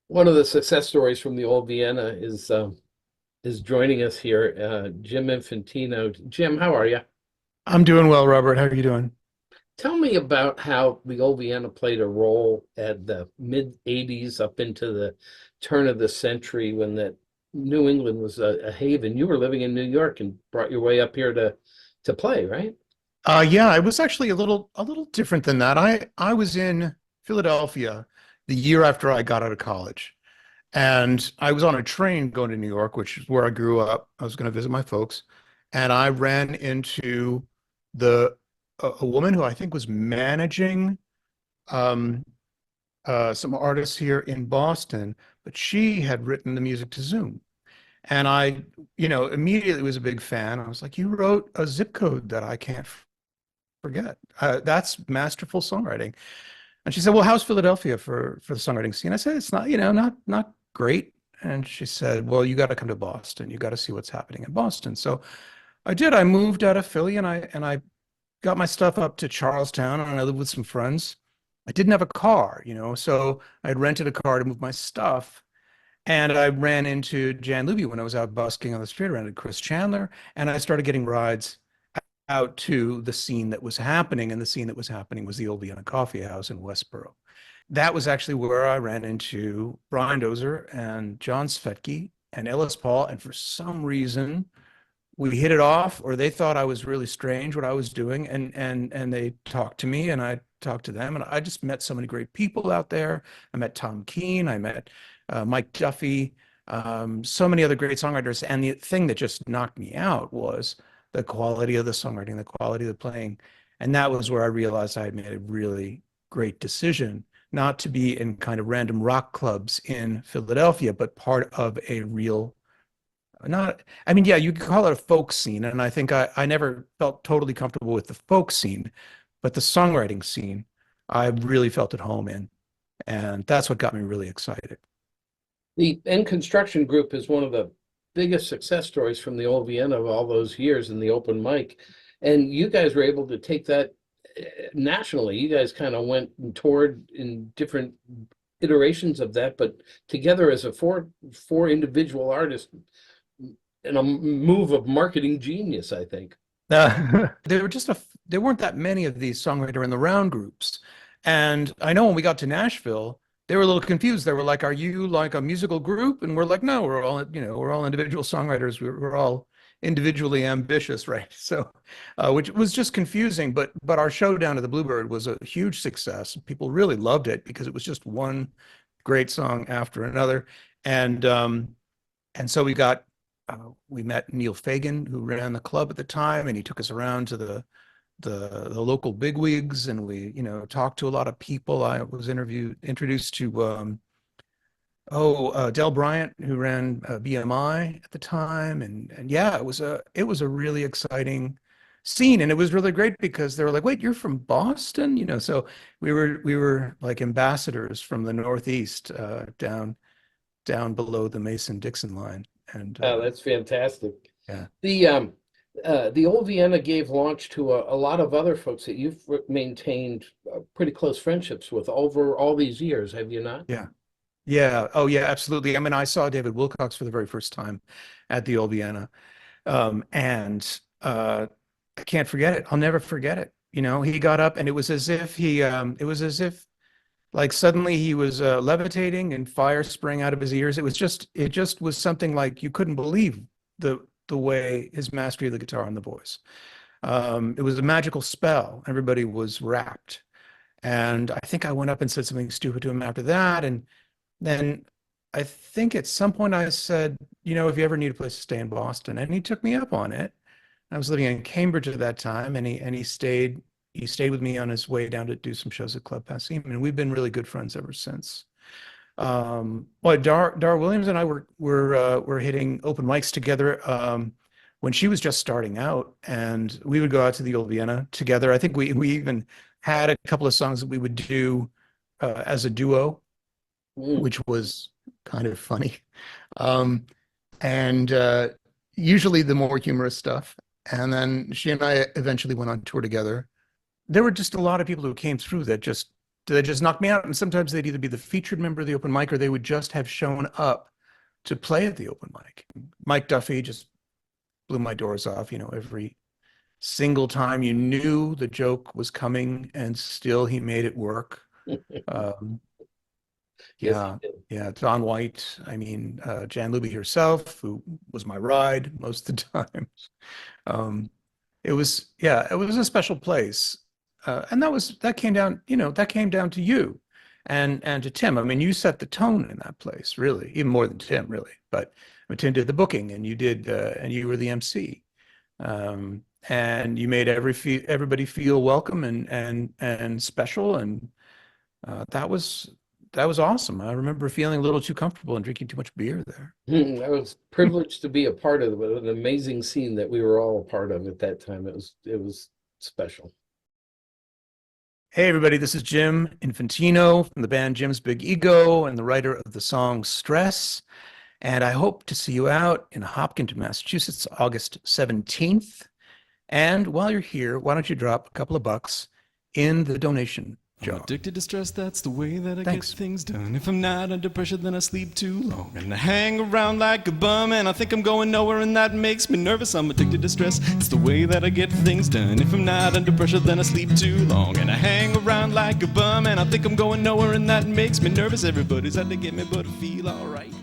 One of the success stories from the old Vienna is joining us here, Jim Infantino. Jim, how are you? I'm doing well, Robert. How are you doing? Tell me about how the old Vienna played a role at the mid '80s up into the turn of the century when that New England was a haven. You were living in New York and brought your way up here to play, right? Yeah, I was actually a little different than that. I was in Philadelphia the year after I got out of college, and I was on a train going to New York, which is where I grew up. I was going to visit my folks, and I ran into the a woman who I think was managing um, some artists here in Boston, but she had written the music to Zoom. And I, immediately was a big fan. I was like, you wrote a zip code that I can't forget. That's masterful songwriting. And she said, well, how's Philadelphia for the songwriting scene? I said, it's not, not great. And she said, well, you got to come to Boston. You got to see what's happening in Boston. So I did. I moved out of Philly and I got my stuff up to Charlestown and I lived with some friends. I didn't have a car, so I had rented a car to move my stuff. And I ran into Jan Luby when I was out busking on the street. I ran into Chris Chandler, and I started getting rides out to the scene that was happening. And the scene that was happening was the Old Vienna Coffee House in Westboro. That was actually where I ran into Brian Dozer and John Svetke and Ellis Paul. And for some reason, we hit it off, or they thought I was really strange what I was doing, and they talked to me, and I talked to them, and I just met so many great people out there. I met Tom Keene, I met Mike Duffy, so many other great songwriters, and the thing that just knocked me out was the quality of the songwriting, the quality of the playing, and that was where I realized I had made a really great decision not to be in kind of random rock clubs in Philadelphia, but part of a real not, I mean, yeah, you could call it a folk scene, and I think I never felt totally comfortable with the folk scene, but the songwriting scene, I really felt at home in, and that's what got me really excited. The End Construction Group is one of the biggest success stories from the old Vienna of all those years in the open mic. And you guys were able to take that nationally. You guys kind of went and toured in different iterations of that, but together as a four individual artists in a move of marketing genius, I think. There were there weren't that many of these songwriter in the round groups, and I know when we got to Nashville, they were a little confused. They were like, "Are you like a musical group?" And we're like, "No, we're all individual songwriters. We're all individually ambitious, right?" So, which was just confusing. But our show down at the Bluebird was a huge success. People really loved it because it was just one great song after another, and um, and so we met Neil Fagan, who ran the club at the time, and he took us around to the local bigwigs, and we talked to a lot of people. I was introduced to Del Bryant, who ran BMI at the time, and yeah, it was a really exciting scene, and it was really great because they were like, "Wait, you're from Boston?" So we were like ambassadors from the Northeast, down below the Mason-Dixon line. And Oh, that's fantastic. yeah. The the old Vienna gave launch to a lot of other folks that you've maintained pretty close friendships with over all these years, have you not? Yeah. Yeah. Oh, yeah, absolutely. I mean, I saw David Wilcox for the very first time at the Old Vienna. And I can't forget it. I'll never forget it. He got up and it was as if like suddenly he was levitating and fire sprang out of his ears. It just was something like you couldn't believe the way his mastery of the guitar and the voice. It was a magical spell. Everybody was rapt. And I think I went up and said something stupid to him after that. And then I think at some point I said, if you ever need a place to stay in Boston, and he took me up on it. I was living in Cambridge at that time, and he stayed with me on his way down to do some shows at Club Passim, and we've been really good friends ever since. Well, Dar Williams and I were hitting open mics together when she was just starting out, and we would go out to the Old Vienna together. I think we even had a couple of songs that we would do as a duo, Mm. which was kind of funny. Um, and usually the more humorous stuff. And then she and I eventually went on tour together. There were just a lot of people who came through that just they just knock me out? And sometimes they'd either be the featured member of the open mic or they would just have shown up to play at the open mic. Mike Duffy just blew my doors off, every single time. You knew the joke was coming and still he made it work. Um, Yes, yeah, he did. yeah. Don White, Jan Luby herself, who was my ride most of the time. It was, yeah, it was a special place. And that came down, that came down to you and to Tim. I mean, you set the tone in that place, really, even more than Tim, really. But Tim did the booking and and you were the MC. And you made everybody feel welcome and special. And that was awesome. I remember feeling a little too comfortable and drinking too much beer there. I was privileged to be a part of an amazing scene that we were all a part of at that time. It was special. Hey, everybody, this is Jim Infantino from the band Jim's Big Ego and the writer of the song Stress. And I hope to see you out in Hopkinton, Massachusetts, August 17th. And while you're here, why don't you drop a couple of bucks in the donation jar? I'm addicted to stress, that's the way that I Thanks. get things done. If I'm not under pressure, then I sleep too long. And I hang around like a bum, and I think I'm going nowhere, and that makes me nervous. I'm addicted to stress, it's the way that I get things done. If I'm not under pressure, then I sleep too long. And I hang around like a bum, and I think I'm going nowhere, and that makes me nervous. Everybody's out to get me, but I feel alright.